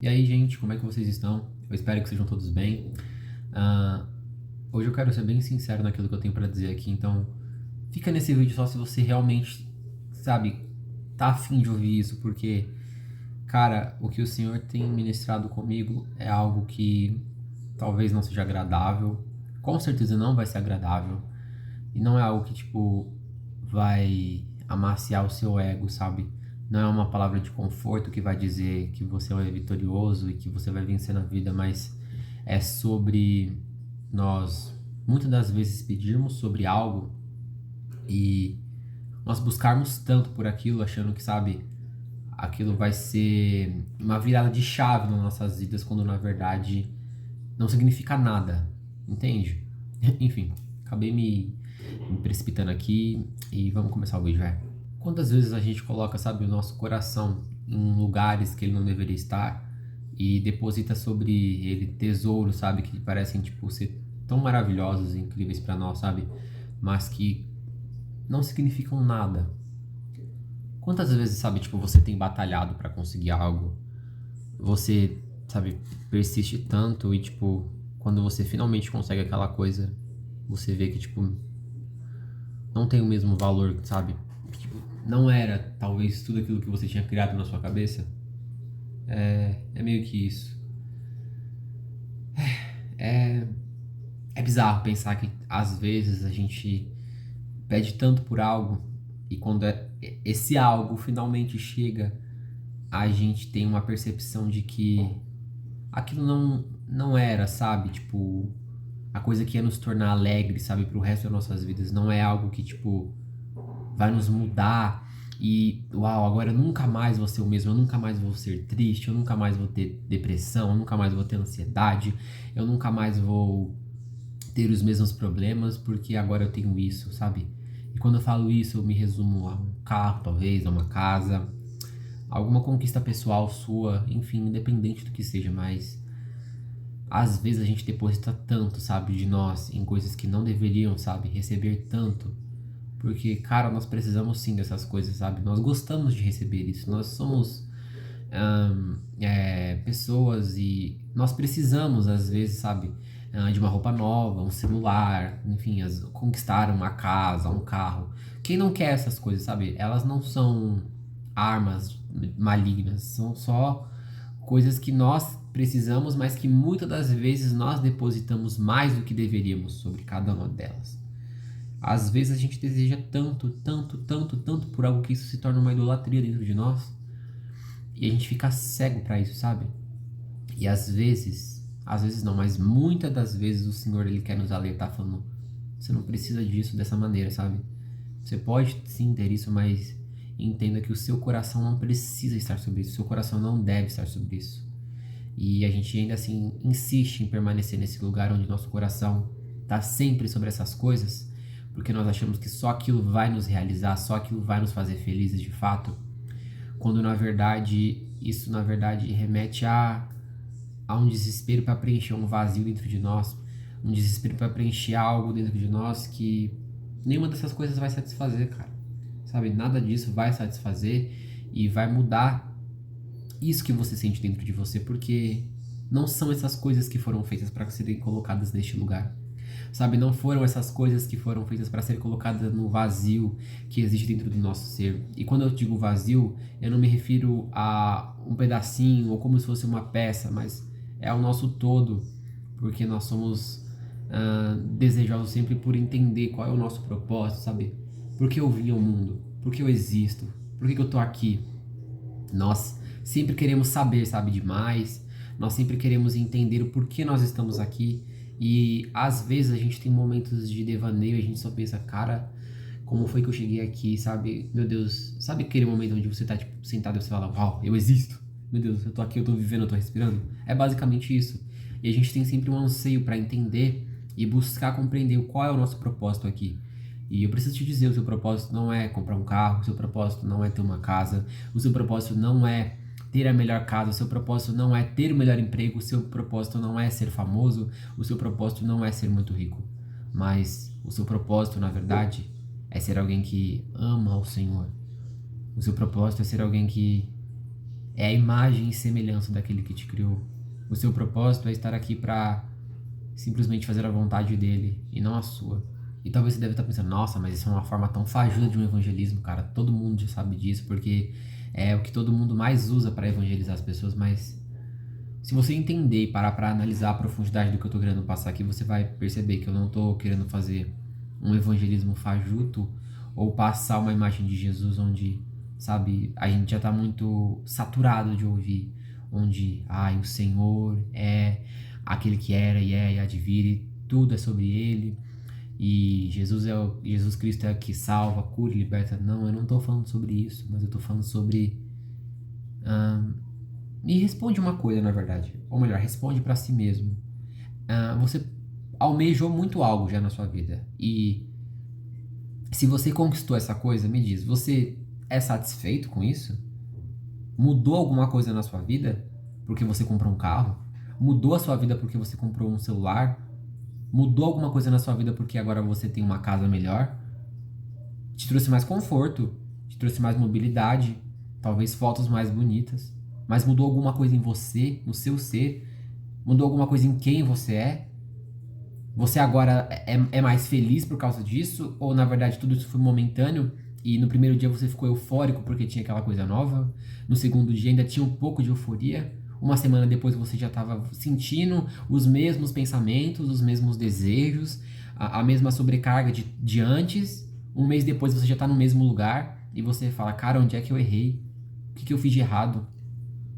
E aí, gente, como é que vocês estão? Eu espero que sejam todos bem. Ah, Hoje eu quero ser bem sincero naquilo que eu tenho pra dizer aqui, então fica nesse vídeo só se você realmente, sabe, tá afim de ouvir isso, porque, cara, o que o Senhor tem ministrado comigo é algo que talvez não seja agradável, com certeza não vai ser agradável, e não é algo que, tipo, vai amaciar o seu ego, sabe? Não é uma palavra de conforto que vai dizer que você é vitorioso e que você vai vencer na vida, mas é sobre nós muitas das vezes pedirmos sobre algo e nós buscarmos tanto por aquilo, achando que, sabe, aquilo vai ser uma virada de chave nas nossas vidas, quando na verdade não significa nada, entende? Enfim, acabei me precipitando aqui e vamos começar o vídeo, é. Quantas vezes a gente coloca, sabe, o nosso coração em lugares que ele não deveria estar e deposita sobre ele tesouros, sabe, que parecem, tipo, ser tão maravilhosos e incríveis pra nós, sabe, mas que não significam nada. Quantas vezes, sabe, tipo, você tem batalhado pra conseguir algo, você, sabe, persiste tanto e, tipo, quando você finalmente consegue aquela coisa, você vê que, tipo, não tem o mesmo valor, sabe? Tipo, não era talvez tudo aquilo que você tinha criado na sua cabeça. É meio que isso. É, é bizarro pensar que às vezes a gente pede tanto por algo e quando esse algo finalmente chega, a gente tem uma percepção de que aquilo não era, sabe? Tipo, a coisa que ia nos tornar alegres, sabe, pro resto das nossas vidas. Não é algo que, tipo, vai nos mudar e, uau, agora eu nunca mais vou ser o mesmo, eu nunca mais vou ser triste, eu nunca mais vou ter depressão, eu nunca mais vou ter ansiedade, eu nunca mais vou ter os mesmos problemas porque agora eu tenho isso, sabe? E quando eu falo isso, eu me resumo a um carro, talvez, a uma casa, alguma conquista pessoal sua, enfim, independente do que seja, mas às vezes a gente deposita tanto, sabe, de nós em coisas que não deveriam, sabe, receber tanto. Porque, cara, nós precisamos sim dessas coisas, sabe? Nós gostamos de receber isso. Nós somos pessoas e nós precisamos, às vezes, sabe, de uma roupa nova, um celular, enfim, conquistar uma casa, um carro. Quem não quer essas coisas, sabe? Elas não são armas malignas, são só coisas que nós precisamos, mas que muitas das vezes nós depositamos mais do que deveríamos sobre cada uma delas. Às vezes a gente deseja tanto, tanto, tanto, tanto por algo que isso se torna uma idolatria dentro de nós e a gente fica cego para isso, sabe? E às vezes não, mas muitas das vezes o Senhor ele quer nos alertar falando, você não precisa disso dessa maneira, sabe? Você pode sim ter isso, mas entenda que o seu coração não precisa estar sobre isso, o seu coração não deve estar sobre isso. E a gente ainda assim insiste em permanecer nesse lugar onde nosso coração está sempre sobre essas coisas, porque nós achamos que só aquilo vai nos realizar, só aquilo vai nos fazer felizes de fato, quando na verdade isso na verdade remete a um desespero para preencher um vazio dentro de nós, um desespero para preencher algo dentro de nós que nenhuma dessas coisas vai satisfazer, cara. Sabe? Nada disso vai satisfazer e vai mudar isso que você sente dentro de você, porque não são essas coisas que foram feitas para serem colocadas neste lugar. Sabe, não foram essas coisas que foram feitas para serem colocadas no vazio que existe dentro do nosso ser. E quando eu digo vazio, eu não me refiro a um pedacinho ou como se fosse uma peça, mas é ao nosso todo, porque nós somos desejosos sempre por entender qual é o nosso propósito, sabe? Por que eu vim ao mundo? Por que eu existo? Por que eu tô aqui? Nós sempre queremos saber, sabe, demais. Nós sempre queremos entender o porquê nós estamos aqui. E às vezes a gente tem momentos de devaneio e a gente só pensa, cara, como foi que eu cheguei aqui, sabe? Meu Deus, sabe aquele momento onde você tá, tipo, sentado e você fala, uau, eu existo. Meu Deus, eu tô aqui, eu tô vivendo, eu tô respirando. É basicamente isso. E a gente tem sempre um anseio para entender e buscar compreender qual é o nosso propósito aqui. E eu preciso te dizer, o seu propósito não é comprar um carro, o seu propósito não é ter uma casa, o seu propósito não é ter a melhor casa, o seu propósito não é ter o melhor emprego, o seu propósito não é ser famoso, o seu propósito não é ser muito rico. Mas o seu propósito, na verdade, é ser alguém que ama o Senhor. O seu propósito é ser alguém que é a imagem e semelhança daquele que te criou. O seu propósito é estar aqui para simplesmente fazer a vontade dele e não a sua. E talvez você deve estar pensando, nossa, mas isso é uma forma tão fajuta de um evangelismo, cara. Todo mundo já sabe disso, porque é o que todo mundo mais usa para evangelizar as pessoas, mas se você entender e parar para analisar a profundidade do que eu tô querendo passar aqui, você vai perceber que eu não tô querendo fazer um evangelismo fajuto ou passar uma imagem de Jesus onde, sabe, a gente já tá muito saturado de ouvir, onde, o Senhor é aquele que era e é e há de vir e tudo é sobre ele. E Jesus Cristo é o que salva, cura e liberta. Não, eu não tô falando sobre isso, mas eu tô falando sobre. Me responde uma coisa, na verdade. Ou melhor, responde pra si mesmo. Você almejou muito algo já na sua vida. E se você conquistou essa coisa, me diz, você é satisfeito com isso? Mudou alguma coisa na sua vida porque você comprou um carro? Mudou a sua vida porque você comprou um celular? Mudou alguma coisa na sua vida porque agora você tem uma casa melhor? Te trouxe mais conforto, te trouxe mais mobilidade, talvez fotos mais bonitas. Mas mudou alguma coisa em você, no seu ser? Mudou alguma coisa em quem você é? Você agora é mais feliz por causa disso? Ou na verdade tudo isso foi momentâneo e no primeiro dia você ficou eufórico porque tinha aquela coisa nova? No segundo dia ainda tinha um pouco de euforia? Uma semana depois você já estava sentindo os mesmos pensamentos, os mesmos desejos, a mesma sobrecarga de antes? Um mês depois você já está no mesmo lugar e você fala, cara, onde é que eu errei? O que eu fiz de errado?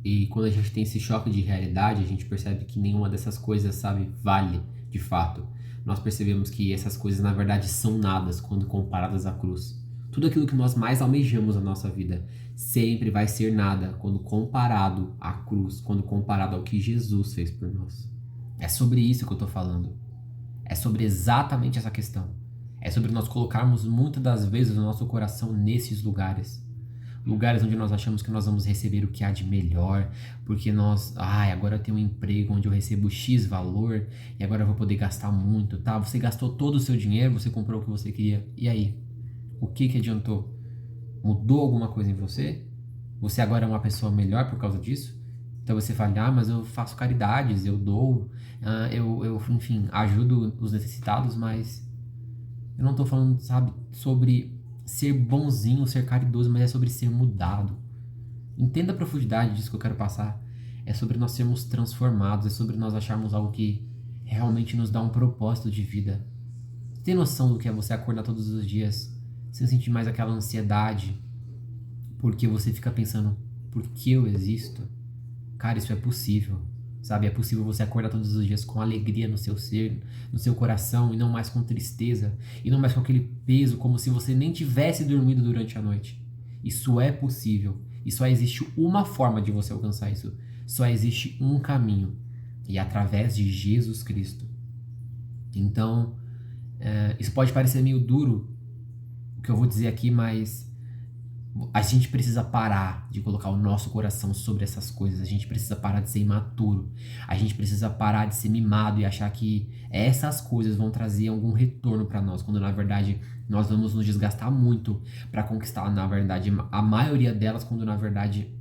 E quando a gente tem esse choque de realidade, a gente percebe que nenhuma dessas coisas, sabe, vale de fato. Nós percebemos que essas coisas, na verdade, são nadas quando comparadas à cruz. Tudo aquilo que nós mais almejamos na nossa vida sempre vai ser nada quando comparado à cruz, quando comparado ao que Jesus fez por nós. É sobre isso que eu estou falando. É sobre exatamente essa questão. É sobre nós colocarmos muitas das vezes o nosso coração nesses lugares. Lugares onde nós achamos que nós vamos receber o que há de melhor, porque agora eu tenho um emprego onde eu recebo X valor e agora eu vou poder gastar muito, tá? Você gastou todo o seu dinheiro, você comprou o que você queria, e aí? O que adiantou? Mudou alguma coisa em você? Você agora é uma pessoa melhor por causa disso? Então você fala, mas eu faço caridades, eu dou, enfim, ajudo os necessitados, mas eu não tô falando, sabe, sobre ser bonzinho, ser caridoso, mas é sobre ser mudado. Entenda a profundidade disso que eu quero passar. É sobre nós sermos transformados, é sobre nós acharmos algo que realmente nos dá um propósito de vida. Tem noção do que é você acordar todos os dias sem sentir mais aquela ansiedade, porque você fica pensando, por que eu existo? Cara, isso é possível, sabe? É possível você acordar todos os dias com alegria no seu ser, no seu coração, e não mais com tristeza, e não mais com aquele peso, como se você nem tivesse dormido durante a noite. Isso é possível, e só existe uma forma de você alcançar isso. Só existe um caminho, e é através de Jesus Cristo. Então, isso pode parecer meio duro, o que eu vou dizer aqui, mas a gente precisa parar de colocar o nosso coração sobre essas coisas. A gente precisa parar de ser imaturo. A gente precisa parar de ser mimado e achar que essas coisas vão trazer algum retorno para nós, quando na verdade nós vamos nos desgastar muito para conquistar, na verdade, a maioria delas, quando na verdade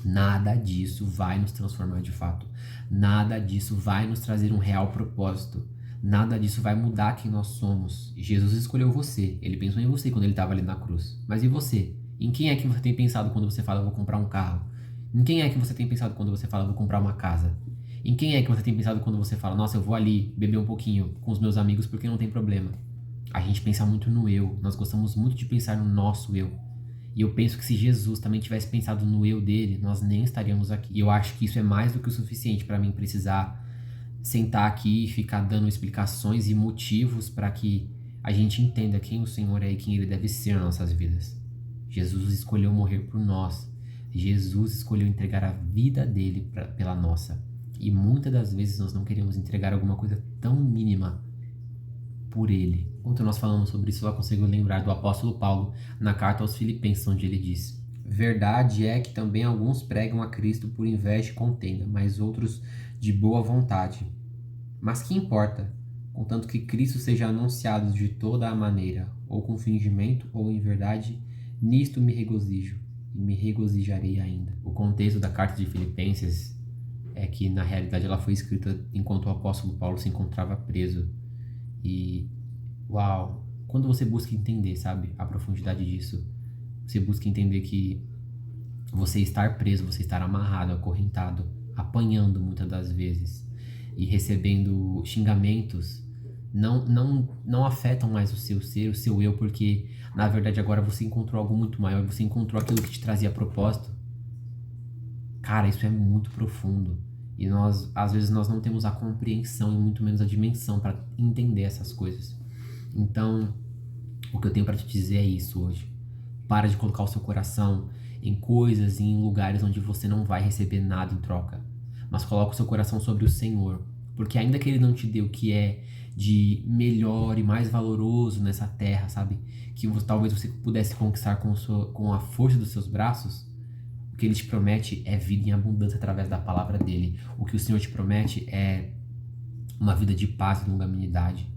nada disso vai nos transformar de fato. Nada disso vai nos trazer um real propósito. Nada disso vai mudar quem nós somos. Jesus escolheu você. Ele pensou em você quando ele estava ali na cruz. Mas e você? Em quem é que você tem pensado quando você fala, eu vou comprar um carro? Em quem é que você tem pensado quando você fala, eu vou comprar uma casa? Em quem é que você tem pensado quando você fala, nossa, eu vou ali beber um pouquinho com os meus amigos porque não tem problema? A gente pensa muito no eu. Nós gostamos muito de pensar no nosso eu. E eu penso que se Jesus também tivesse pensado no eu dele, nós nem estaríamos aqui. E eu acho que isso é mais do que o suficiente para mim precisar sentar aqui e ficar dando explicações e motivos para que a gente entenda quem o Senhor é e quem ele deve ser nas nossas vidas. Jesus escolheu morrer por nós. Jesus escolheu entregar a vida dele pela nossa. E muitas das vezes nós não queremos entregar alguma coisa tão mínima por ele. Enquanto nós falamos sobre isso, eu consigo lembrar do apóstolo Paulo na carta aos Filipenses, onde ele diz: verdade é que também alguns pregam a Cristo por inveja e contenda, mas outros de boa vontade. Mas que importa, contanto que Cristo seja anunciado de toda a maneira, ou com fingimento ou em verdade, nisto me regozijo, e me regozijarei ainda. O contexto da carta de Filipenses é que, na realidade, ela foi escrita enquanto o apóstolo Paulo se encontrava preso. E, uau, quando você busca entender, sabe, a profundidade disso, você busca entender que você estar preso, você estar amarrado, acorrentado, apanhando muitas das vezes e recebendo xingamentos não afetam mais o seu ser, o seu eu, porque na verdade agora você encontrou algo muito maior, você encontrou aquilo que te trazia propósito. Cara, isso é muito profundo. E nós, às vezes, nós não temos a compreensão e muito menos a dimensão para entender essas coisas. Então, o que eu tenho para te dizer é isso hoje. Para de colocar o seu coração em coisas e em lugares onde você não vai receber nada em troca. Mas coloca o seu coração sobre o Senhor. Porque ainda que Ele não te dê o que é de melhor e mais valoroso nessa terra, sabe? Que talvez você pudesse conquistar com a força dos seus braços, o que Ele te promete é vida em abundância através da palavra dEle. O que o Senhor te promete é uma vida de paz e longanimidade.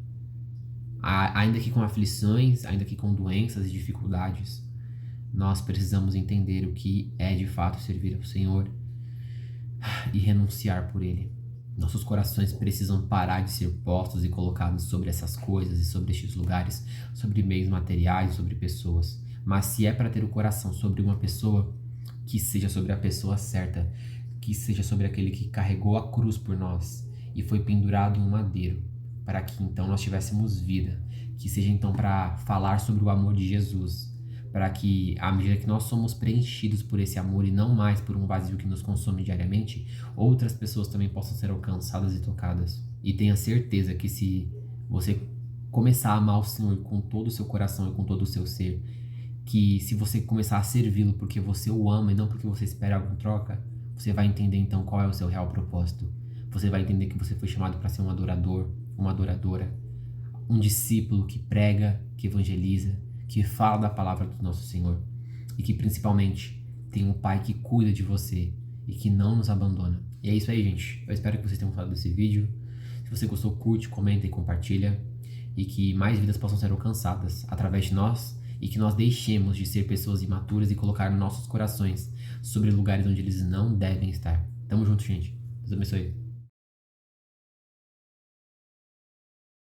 Ainda que com aflições, ainda que com doenças e dificuldades, nós precisamos entender o que é de fato servir ao Senhor e renunciar por Ele. Nossos corações precisam parar de ser postos e colocados sobre essas coisas e sobre estes lugares, sobre meios materiais, sobre pessoas. Mas se é para ter o coração sobre uma pessoa, que seja sobre a pessoa certa, que seja sobre aquele que carregou a cruz por nós e foi pendurado em um madeiro, para que então nós tivéssemos vida, que seja então para falar sobre o amor de Jesus, para que, à medida que nós somos preenchidos por esse amor e não mais por um vazio que nos consome diariamente, outras pessoas também possam ser alcançadas e tocadas. E tenha certeza que se você começar a amar o Senhor com todo o seu coração e com todo o seu ser, que se você começar a servi-lo porque você o ama e não porque você espera algo em troca, você vai entender então qual é o seu real propósito. Você vai entender que você foi chamado para ser um adorador, uma adoradora, um discípulo que prega, que evangeliza, que fala da palavra do nosso Senhor e que principalmente tem um Pai que cuida de você e que não nos abandona. E é isso aí, gente. Eu espero que vocês tenham gostado desse vídeo. Se você gostou, curte, comenta e compartilha, e que mais vidas possam ser alcançadas através de nós, e que nós deixemos de ser pessoas imaturas e colocar nossos corações sobre lugares onde eles não devem estar. Tamo junto, gente. Deus abençoe.